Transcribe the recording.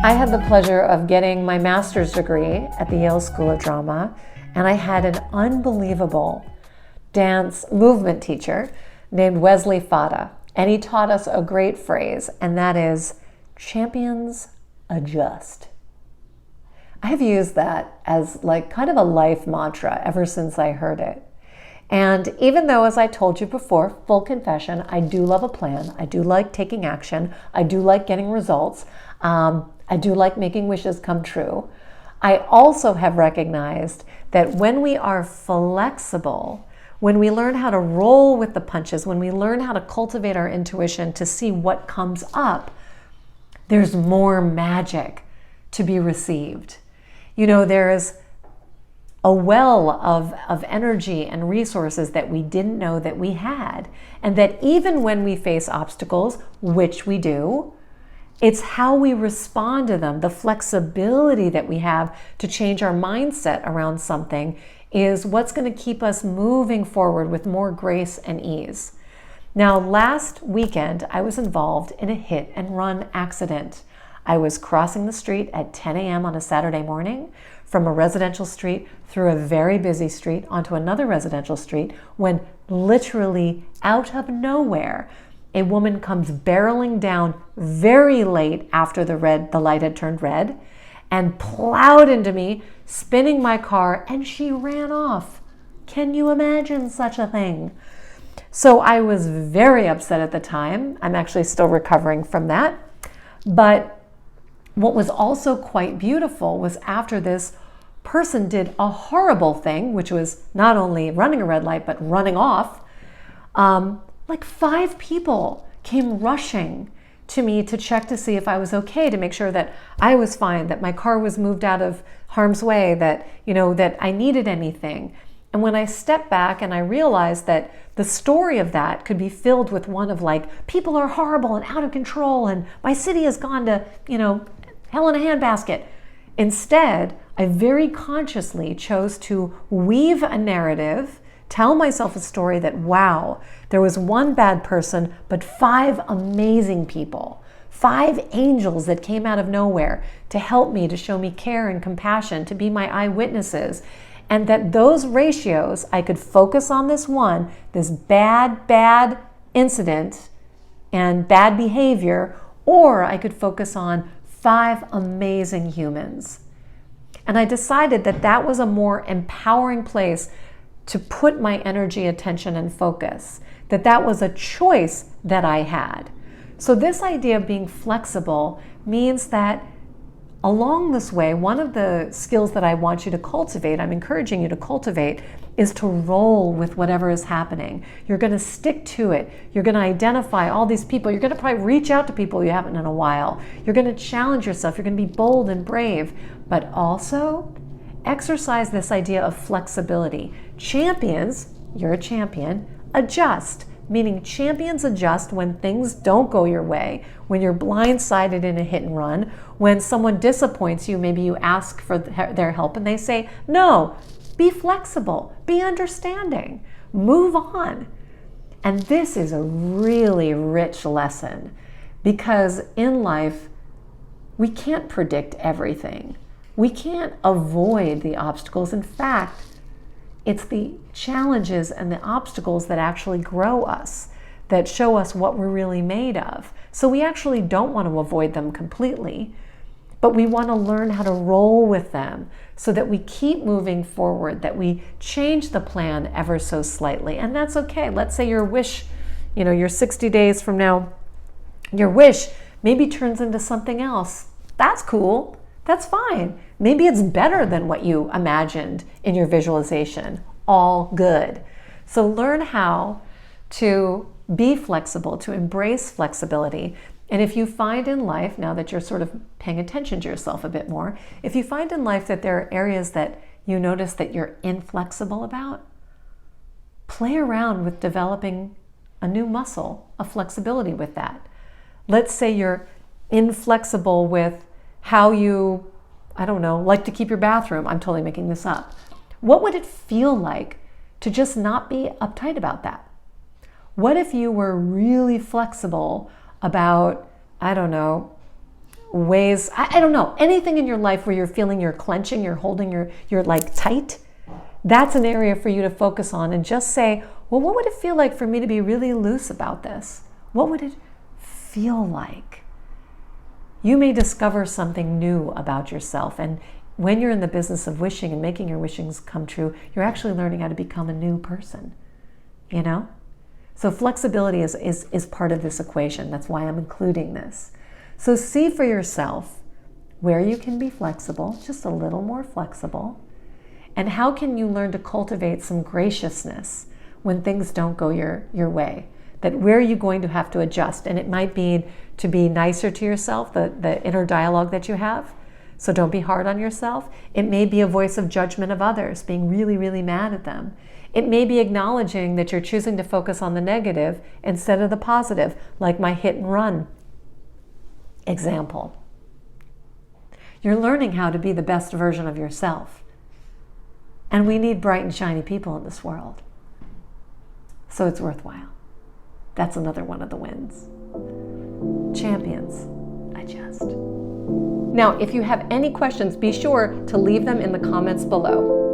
I had the pleasure of getting my master's degree at the Yale School of Drama, and I had an unbelievable dance movement teacher named Wesley Fada, and he taught us a great phrase, and that is, champions adjust. I have used that as like kind of a life mantra ever since I heard it. And even though, as I told you before, full confession, I do love a plan. I do like taking action. I do like getting results. I do like making wishes come true. I also have recognized that when we are flexible, when we learn how to roll with the punches, when we learn how to cultivate our intuition to see what comes up, there's more magic to be received. You know, there's a well of energy and resources that we didn't know that we had. And that even when we face obstacles, which we do, it's how we respond to them. The flexibility that we have to change our mindset around something is what's going to keep us moving forward with more grace and ease. Now, last weekend, I was involved in a hit and run accident. I was crossing the street at 10 a.m. on a Saturday morning from a residential street through a very busy street onto another residential street when literally out of nowhere, a woman comes barreling down very late after the light had turned red and plowed into me, spinning my car, and she ran off. Can you imagine such a thing? So I was very upset at the time. I'm actually still recovering from that. But what was also quite beautiful was after this person did a horrible thing, which was not only running a red light, but running off, like 5 people came rushing to me to check to see if I was okay, to make sure that I was fine, that my car was moved out of harm's way, that, you know, that I needed anything. And when I stepped back and I realized that the story of that could be filled with one of like, people are horrible and out of control and my city has gone to, you know, hell in a handbasket. Instead, I very consciously chose to weave a narrative, tell myself a story that, wow, there was one bad person, but 5 amazing people, 5 angels that came out of nowhere to help me, to show me care and compassion, to be my eyewitnesses. And that those ratios, I could focus on this one, this bad incident and bad behavior, or I could focus on 5 amazing humans. And I decided that that was a more empowering place to put my energy, attention, and focus, that that was a choice that I had. So this idea of being flexible means that along this way, one of the skills that I want you to cultivate, I'm encouraging you to cultivate, is to roll with whatever is happening. You're going to stick to it. You're going to identify all these people. You're going to probably reach out to people you haven't in a while. You're going to challenge yourself. You're going to be bold and brave, but also exercise this idea of flexibility. Champions, you're a champion, adjust. Meaning champions adjust when things don't go your way, when you're blindsided in a hit and run, when someone disappoints you, maybe you ask for their help and they say, no, be flexible, be understanding, move on. And this is a really rich lesson because in life, we can't predict everything. We can't avoid the obstacles. In fact, it's the challenges and the obstacles that actually grow us, that show us what we're really made of. So we actually don't want to avoid them completely, but we want to learn how to roll with them so that we keep moving forward, that we change the plan ever so slightly. And that's okay. Let's say your wish, you know, your 60 days from now, your wish maybe turns into something else. That's cool. That's fine. Maybe it's better than what you imagined in your visualization. All good. So learn how to be flexible, to embrace flexibility. And if you find in life, now that you're sort of paying attention to yourself a bit more, if you find in life that there are areas that you notice that you're inflexible about, play around with developing a new muscle of flexibility with that. Let's say you're inflexible with how you, I don't know, like to keep your bathroom. I'm totally making this up. What would it feel like to just not be uptight about that? What if you were really flexible about, I don't know, ways, I don't know, anything in your life where you're feeling you're clenching, you're holding you're like tight, that's an area for you to focus on and just say, well, what would it feel like for me to be really loose about this? What would it feel like? You may discover something new about yourself. And when you're in the business of wishing and making your wishings come true, you're actually learning how to become a new person, you know? So flexibility is part of this equation. That's why I'm including this. So see for yourself where you can be flexible, just a little more flexible, and how can you learn to cultivate some graciousness when things don't go your way. That where are you going to have to adjust? And it might be to be nicer to yourself, the inner dialogue that you have. So don't be hard on yourself. It may be a voice of judgment of others, being really, really mad at them. It may be acknowledging that you're choosing to focus on the negative instead of the positive, like my hit and run example. You're learning how to be the best version of yourself. And we need bright and shiny people in this world. So it's worthwhile. That's another one of the wins. Champions, adjust. Now, if you have any questions, be sure to leave them in the comments below.